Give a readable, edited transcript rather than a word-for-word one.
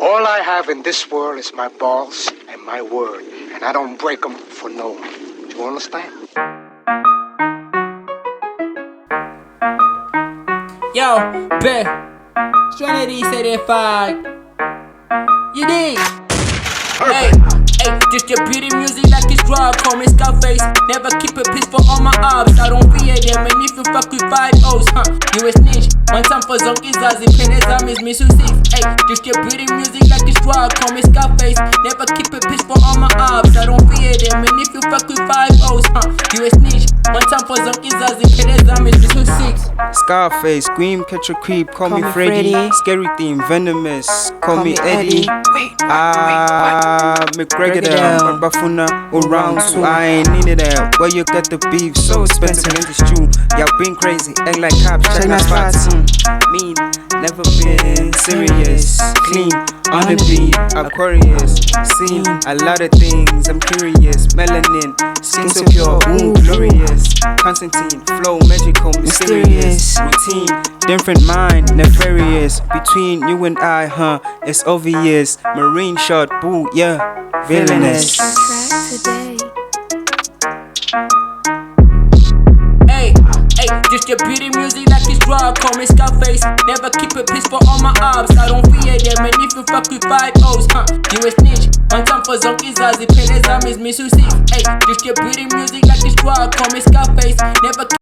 All I have in this world is my balls and my word, and I don't break them for no one. Do you understand? Yo, bet. Trinity said if you dig? Hey, distributing music like it's drug, call me Scarface. Never keep a piece for all my ops. I don't fear them, and if you fuck with 5 O's, you a snitch. One time for Zonky Zazi, Penezam is me 6. Hey, distributing music like it's drug, call me Scarface. Never keep a piece for all my ops. I don't fear them, and if you fuck with 5 O's, you a snitch. One time for Zonky Zazi, Penezam is me 6. Scarface, scream, catch a creep, call me Freddy. Scary theme, venomous, call me Eddie. McGregor down, Bafuna around, so I ain't needed that. Where you got the beef, so expensive in this June. Y'all been crazy, act like cops, check my spots. Mean, never been serious, clean, on the beat, Aquarius. Seen a lot of things, I'm curious. Melanin, skin so pure, ooh, glorious. Constantine, flow, magical, mysterious. Routine, different mind, nefarious. Between you and I, it's obvious. Marine shot, boo, yeah, villainous. Hey, distributing music like it's drug, call me Scarface. Never keep a piece for all my ops. I don't fear them, and if you fuck with 5 O's, you a snitch. One time for Zonky Zazi, Penezam is me 6. Hey, distributing music like it's drug, call me Scarface. Never